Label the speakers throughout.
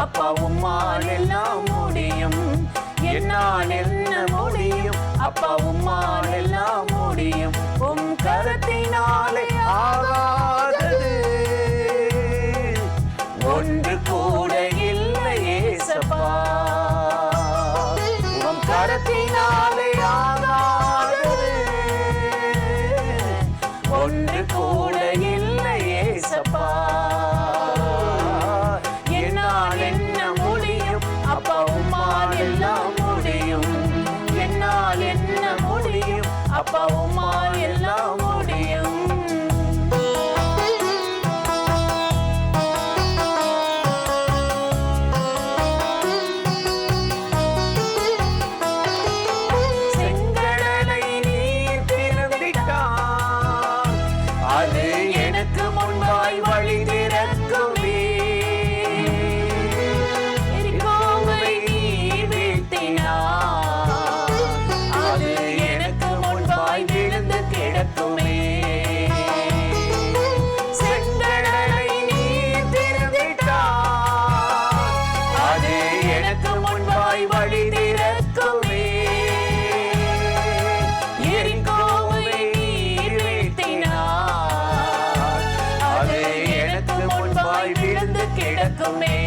Speaker 1: அப்பா உம்மால் எல்லாம் முடியும். என்னால் என்ன முடியும் அப்பா உம்மால் எல்லாம் முடியும். உம் கரத்தினாலே ஆகாதது ஒன்று கூட இல்லை ஏசப்பா. உம் கரத்தினாலே ஆகாதது ஒன்று கூட இல்லை ஏசப்பா. என்னால் என்ன முடியும் அப்பா உம்மால் எல்லாம் முடியும். என்னால் என்ன முடியும் அப்பா உம்மால் எல்லாம் முடியும். செங்கடலை நீர் திறந்திட்டார், அது எனக்கு முன்பாய் வழி திறக்குமே. எரிகோவை நீர் வீழ்த்தினார், அது எனக்கு முன்பாய் விழுந்து கிடக்குமே. செங்கடலை நீர் திறந்திட்டார், அது எனக்கு முன்பாய் வழி திறக்குமே. எரிகோவை நீர் வீழ்த்தினார், அது எனக்கு முன்பாய் விழுந்து கிடக்குமே.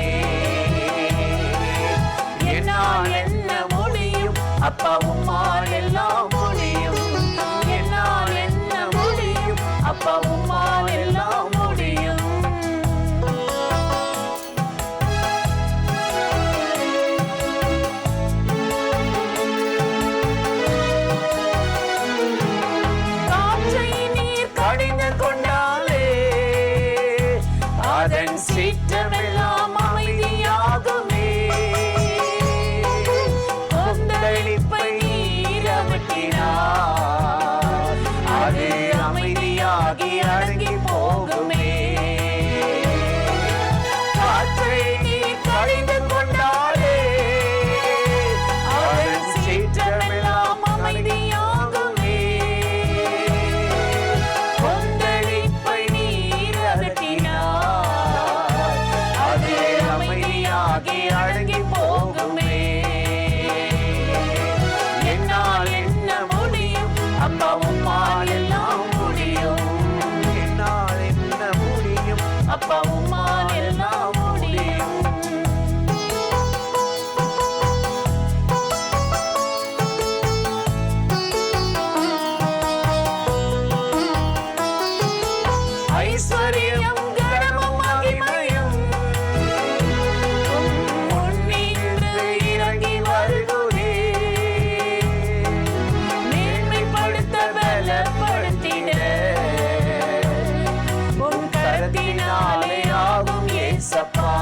Speaker 1: என்னால் என்ன முடியும் அப்பா உம்மால் எல்லாம் முடியும். என்னால் என்ன முடியும் அப்பா உம்மால் எல்லாம் முடியும். காற்றை நீர் கடிந்து கொண்டாலே அதன் சீற்றமெல்லாம் அமைதியாகுமே. கொந்தளிப்பை நீர் அகற்றினார், அது அமைதியாகி அடங்கி போகுமே. காற்றை நீர் கடிந்து கொண்டாலே அதன் சீற்றமெல்லாம் அமைதியாகுமே. கொந்தளிப்பை நீர் அகற்றினார், அது அமைதியாகி அடங்கி போகுமே. என்னால் என்ன முடியும் அப்பா உம்மால் எல்லாம் முடியும். என்னால் என்ன முடியும் அப்பா உம்மால் எல்லாம் முடியும். ஐஸ்வர்யம் கனமும் மகிமையும் முன்னின்று இறங்கி வருகுதே. மேன்மைப்படுத்த பலப்படுத்திட உம் கரத்தினாலே ஆகும் ஏசப்பா.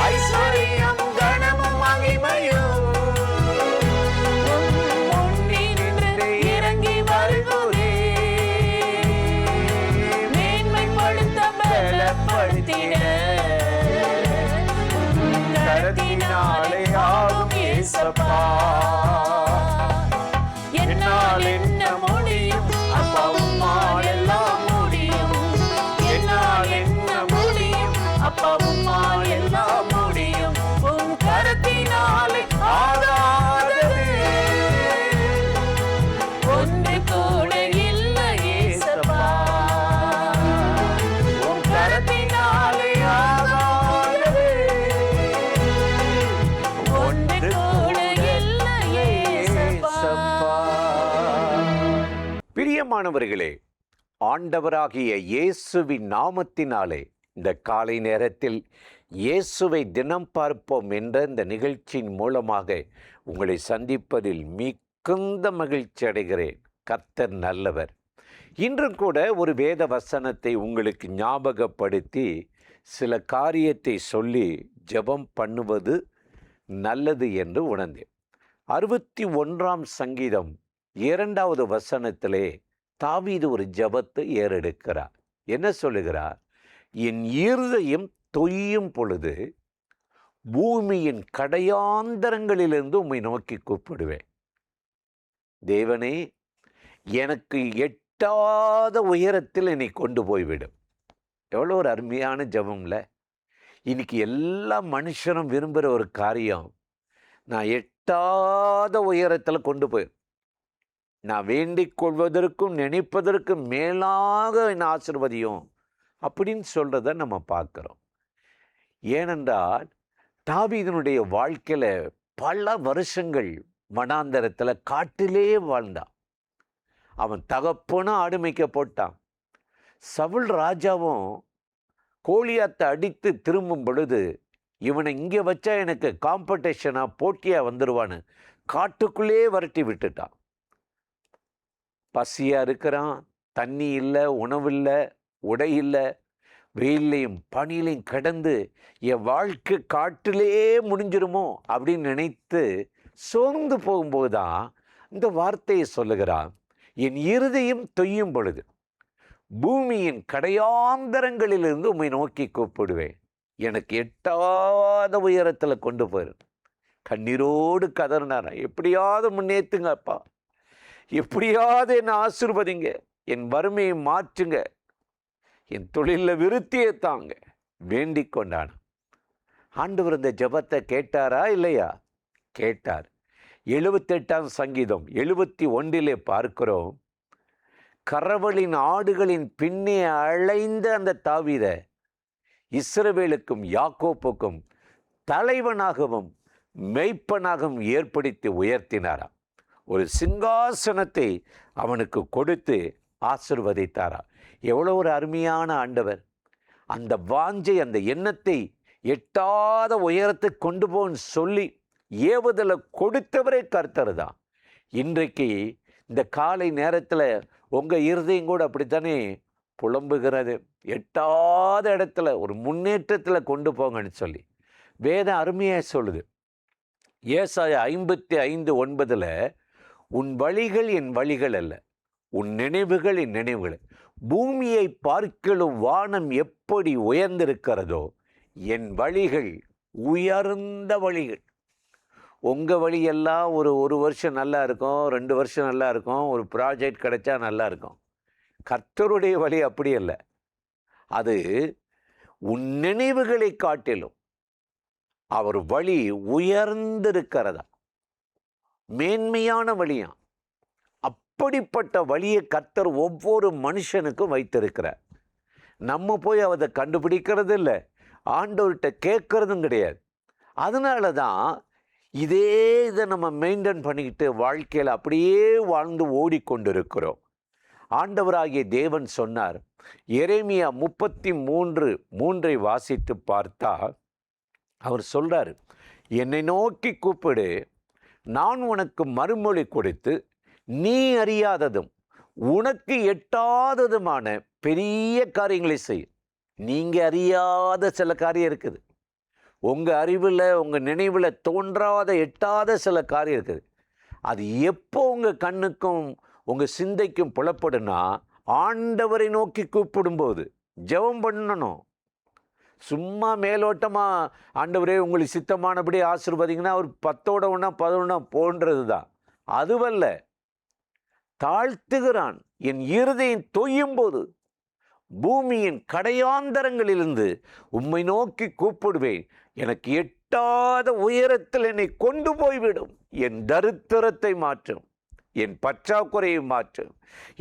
Speaker 1: ஐஸ்வர்யம் கனமும் மகிமையும் முன்னின்று இறங்கி வருகுதே. மேன்மைப்படுத்த பலப்படுத்திட உம் கரத்தினாலே ஆகும் ஏசப்பா. என்னால் என்ன முடியும் அப்பா உம்மால் எல்லாம் முடியும். என்னால் என்ன முடியும் அப்பா உம்மால் எல்லாம் முடியும். உம் கரத்தினாலே ஆகாதது ஒன்று கூட இல்லை ஏசப்பா. உம் கரத்தினாலே ஆகாதது ஒன்று கூட இல்லை ஏசப்பா.
Speaker 2: பிரியமானவர்களே, ஆண்டவராகிய இயேசுவின் நாமத்தினாலே இந்த காலை நேரத்தில் இயேசுவை தினம் பார்ப்போம் என்ற இந்த நிகழ்ச்சியின் மூலமாக உங்களை சந்திப்பதில் மிகுந்த மகிழ்ச்சி அடைகிறேன். கர்த்தர் நல்லவர். இன்றும் கூட ஒரு வேத வசனத்தை உங்களுக்கு ஞாபகப்படுத்தி சில காரியத்தை சொல்லி ஜெபம் பண்ணுவது நல்லது என்று உணர்ந்தேன். 61ஆம் சங்கீதம் 2வது வசனத்திலே தாவீது ஒரு ஜெபத்தை ஏறெடுக்கிறார். என்ன சொல்லுகிறார்? என் இருதயம் தொய்யும் பொழுது பூமியின் கடையாந்தரங்களிலிருந்து உம்மை நோக்கி கூப்பிடுவேன். தேவனே, எனக்கு எட்டாத உயரத்தில் என்னை கொண்டு போய்விடும். எவ்வளோ ஒரு அருமையான ஜெபம்ல. இன்னைக்கு எல்லா மனுஷனும் விரும்புகிற ஒரு காரியம், நான் எட்டாத உயரத்தில் கொண்டு போய், நான் வேண்டிக் கொள்வதற்கும் நினைப்பதற்கும் மேலாக என்னை ஆசீர்வதியும் அப்படின்னு சொல்கிறத நம்ம பார்க்குறோம். ஏனென்றால் தாவீதினுடைய வாழ்க்கையில் பல வருஷங்கள் வனாந்தரத்தில் காட்டிலே வாழ்ந்தான். அவன் தகப்பனும் ஆடுமைக்க போட்டான். சவுல் ராஜாவும் கோலியாத்தை அடித்து திரும்பும் பொழுது, இவனை இங்கே வச்சா எனக்கு காம்படிஷனாக போட்டியாக வந்துடுவான்னு காட்டுக்குள்ளே விரட்டி விட்டுட்டான். பசியாக இருக்கிறான், தண்ணி இல்லை, உணவு இல்லை, உடை இல்லை, வெயிலையும் பனியிலையும் கடந்து என் வாழ்க்கை காட்டிலே முடிஞ்சிருமோ அப்படின்னு நினைத்து சோர்ந்து போகும்போது தான் இந்த வார்த்தையை சொல்லுகிறான், என் இருதயம் தொய்யும் பொழுது பூமியின் கடையாந்தரங்களிலிருந்து உம்மை நோக்கி கூப்பிடுவேன், எனக்கு எட்டாத உயரத்தில் கொண்டு போயிரு. கண்ணீரோடு கதறினாரா, எப்படியாவது முன்னேற்றுங்கப்பா, எப்படியாவது என்னை ஆசீர்வதிங்க, என் வறுமையை மாற்றுங்க, என் தொழிலில் விருத்தியை தாங்க வேண்டிக் கொண்டான். ஆண்டவர் இந்த ஜெபத்தை கேட்டாரா இல்லையா? கேட்டார். 78ஆம் சங்கீதம் 71 பார்க்கிறோம், கரவலின் ஆடுகளின் பின்னே அலைந்த அந்த தாவீதை இஸ்ரவேலுக்கும் யாக்கோப்புக்கும் தலைவனாகவும் மெய்ப்பனாகவும் ஏற்படுத்தி உயர்த்தினாராம். ஒரு சிங்காசனத்தை அவனுக்கு கொடுத்து ஆசீர்வதித்தாரா. எவ்வளோ ஒரு அருமையான ஆண்டவர்! அந்த வாஞ்சை, அந்த எண்ணத்தை எட்டாத உயரத்தை கொண்டு போன்னு சொல்லி ஏவுதலை கொடுத்தவரே கர்த்தர் தான். இன்றைக்கு இந்த காலை நேரத்தில் உங்கள் இருதயம் கூட அப்படித்தானே புலம்புகிறது, எட்டாத இடத்துல ஒரு முன்னேற்றத்தில் கொண்டு போங்கன்னு சொல்லி வேதம் அருமையாக சொல்லுது. ஏசாயா 55:9, உன் வழிகள் என் வழிகள் அல்ல, உன் நினைவுகள் என் நினைவுகள், பூமியை பார்க்கலும் வானம் எப்படி உயர்ந்திருக்கிறதோ என் வழிகள் உயர்ந்த வழிகள். உங்கள் வழியெல்லாம் ஒரு வருஷம் நல்லா இருக்கும், 2 வருஷம் நல்லா இருக்கும், ஒரு ப்ராஜெக்ட் கிடைச்சா நல்லா இருக்கும். கர்த்தருடைய வழி அப்படி அல்ல. அது உன் நினைவுகளை காட்டிலும் அவர் வழி உயர்ந்திருக்கிறதா, மேன்மையான வழியா. அப்படிப்பட்ட வழியை கர்த்தர் ஒவ்வொரு மனுஷனுக்கும் வைத்திருக்கிறார். நம்ம போய் அதை கண்டுபிடிக்கிறது இல்லை, ஆண்டவர்கிட்ட கேட்கறதும் கிடையாது. அதனால தான் இதை நம்ம மெயின்டைன் பண்ணிக்கிட்டு வாழ்க்கையில் அப்படியே வாழ்ந்து ஓடிக்கொண்டிருக்கிறோம். ஆண்டவராகிய தேவன் சொன்னார், எரேமியா 33:3 வாசித்து பார்த்தா அவர் சொல்றாரு, என்னை நோக்கி கூப்பிடு, நான் உனக்கு மறுமொழி கொடுத்து நீ அறியாததும் உனக்கு எட்டாததுமான பெரிய காரியங்களை செய். நீங்கள் அறியாத சில காரியம் இருக்குது, உங்கள் அறிவில் உங்கள் நினைவில் தோன்றாத எட்டாத சில காரியம் இருக்குது. அது எப்போ உங்கள் கண்ணுக்கும் உங்கள் சிந்தைக்கும் புலப்படுனா ஆண்டவரை நோக்கி கூப்பிடும்போது. ஜெபம் பண்ணணும். சும்மா மேலோட்டமாக ஆண்டவரே உங்களுக்கு சித்தமானபடி ஆசீர்வதிங்கன்னா அவர் 10ஓட 1 11 போன்றது தான். அதுவல்ல, தாழ்த்துகிறான். என் இருதயம் தொய்யும் போது பூமியின் கடையாந்தரங்களிலிருந்து உம்மை நோக்கி கூப்பிடுவேன், எனக்கு எட்டாத உயரத்தில் என்னை கொண்டு போய்விடும். என் தரித்திரத்தை மாற்றும், என் பற்றாக்குறையை மாற்றும்,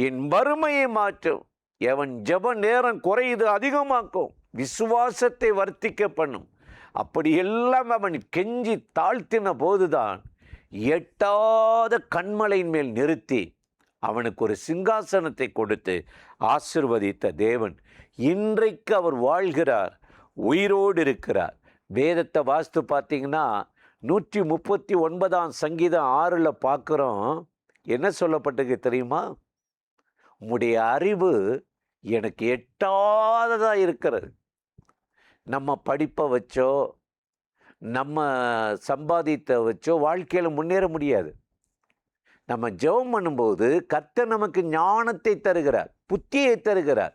Speaker 2: என் வறுமையை மாற்றும். எவன் ஜெப நேரம் குறையுது அதிகமாக்கும், விசுவாசத்தை வர்த்திக்க பண்ணும். அப்படி எல்லாம் அவன் கெஞ்சி தாழ்த்தின போதுதான் எட்டாத கண்மலையின் மேல் நிறுத்தி அவனுக்கு ஒரு சிங்காசனத்தை கொடுத்து ஆசீர்வதித்த தேவன் இன்றைக்கு அவர் வாழ்கிறார், உயிரோடு இருக்கிறார். வேதத்தை வாசித்து பார்த்தீங்கன்னா 139ஆம் சங்கீதம் 6 பார்க்குறோம். என்ன சொல்லப்பட்டது தெரியுமா? உம்முடைய அறிவு எனக்கு எட்டாததாக இருக்கிறது. நம்ம படிப்பை வச்சோ நம்ம சம்பாதித்த வச்சோ வாழ்க்கையில் முன்னேற முடியாது. நம்ம ஜெபம் பண்ணும்போது கர்த்தர் நமக்கு ஞானத்தை தருகிறார், புத்தியை தருகிறார்,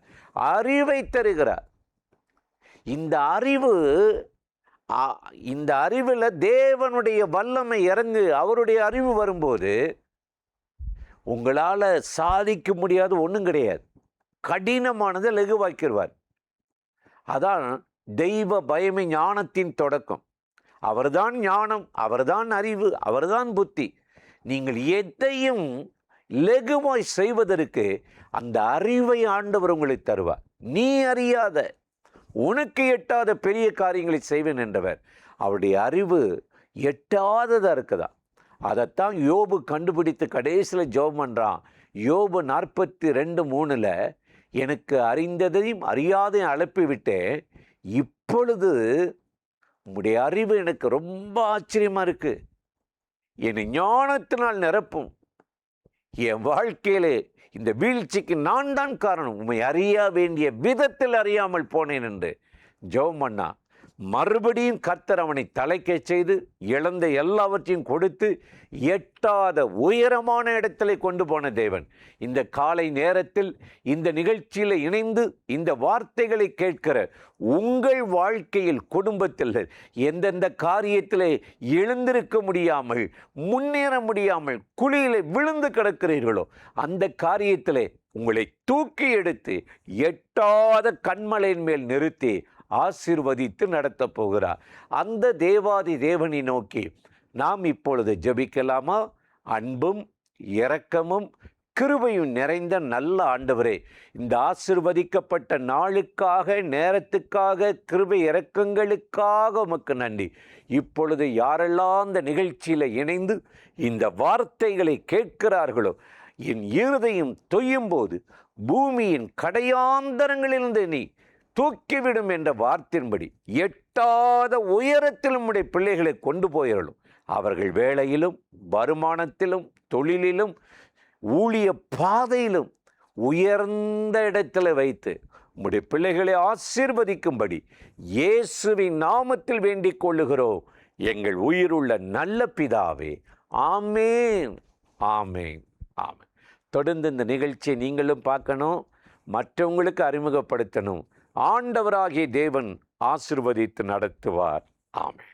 Speaker 2: அறிவை தருகிறார். இந்த அறிவில் தேவனுடைய வல்லமை இறங்கு, அவருடைய அறிவு வரும்போது உங்களால் சாதிக்க முடியாத ஒன்றும் கிடையாது. கடினமானதை லகுவாக்கிடுவார். அதான் தெய்வ பயமே ஞானத்தின் தொடக்கம். அவர்தான் ஞானம், அவர்தான் அறிவு, அவர்தான் புத்தி. நீங்கள் எதையும் லகுவாய் செய்வதற்கு அந்த அறிவை ஆண்டவர் உங்களுக்கு தருவார். நீ அறியாத, உனக்கு எட்டாத பெரிய காரியங்களை செய்வேன் என்றவர். அவருடைய அறிவு எட்டாததாக இருக்குதா. அதைத்தான் யோபு கண்டுபிடித்து கடைசியில் ஜெபம் பண்ணுறான். யோபு 42:3 எனக்கு அறிந்ததையும் அறியாதையும் அழைப்பி விட்டேன், இப்பொழுது உம்முடைய அறிவு எனக்கு ரொம்ப ஆச்சரியமாக இருக்குது, என்னை ஞானத்தினால் நிரப்பும், என் வாழ்க்கையிலே இந்த வீழ்ச்சிக்கு நான் தான் காரணம், உம்மை அறிய வேண்டிய விதத்தில் அறியாமல் போனேன் என்று ஜெபம் பண்ணா. மறுபடியும் கர்த்தர் அவனை தலைக்கச் செய்து இழந்த எல்லாவற்றையும் கொடுத்து எட்டாத உயரமான இடத்திலே கொண்டு போன தேவன். இந்த காலை நேரத்தில் இந்த நிகழ்ச்சியில் இணைந்து இந்த வார்த்தைகளை கேட்கிற உங்கள் வாழ்க்கையில், குடும்பத்தில் எந்தெந்த காரியத்திலே எழுந்திருக்க முடியாமல், முன்னேற முடியாமல், குழியிலே விழுந்து கிடக்கிறீர்களோ அந்த காரியத்திலே உங்களை தூக்கி எடுத்து எட்டாத கண்மலையின் மேல் நிறுத்தி ஆசீர்வதித்து நடத்தப் போகிறார். அந்த தேவாதி தேவனை நோக்கி நாம் இப்பொழுது ஜெபிக்கலாமா? அன்பும் இரக்கமும் கிருபையும் நிறைந்த நல்ல ஆண்டவரே, இந்த ஆசீர்வதிக்கப்பட்ட நாளுக்காக, நேரத்துக்காக, கிருபை இரக்கங்களுக்காக உமக்கு நன்றி. இப்பொழுது யாரெல்லாம் இந்த நிகழ்ச்சியில் இணைந்து இந்த வார்த்தைகளை கேட்கிறார்களோ, என் இருதயம் தொய்யும் போது பூமியின் கடையாந்தரங்களிலிருந்து நீ தூக்கிவிடும் என்ற வார்த்தையின்படி எட்டாத உயரத்தில் உம்முடைய பிள்ளைகளை கொண்டு போயிடலும். அவர்கள் வேலையிலும், வருமானத்திலும், தொழிலிலும், ஊழிய பாதையிலும் உயர்ந்த இடத்தில் வைத்து உம்முடைய பிள்ளைகளை ஆசீர்வதிக்கும்படி இயேசுவின் நாமத்தில் வேண்டிக் கொள்ளுகிறோம் எங்கள் உயிருள்ள நல்ல பிதாவே. ஆமேன், ஆமேன், ஆமேன். தொடர்ந்து இந்த நிகழ்ச்சியை நீங்களும் பார்க்கணும், மற்றவங்களுக்கு அறிமுகப்படுத்தணும். ஆண்டவராகிய தேவன் ஆசீர்வதித்து நடத்துவார். ஆமென்.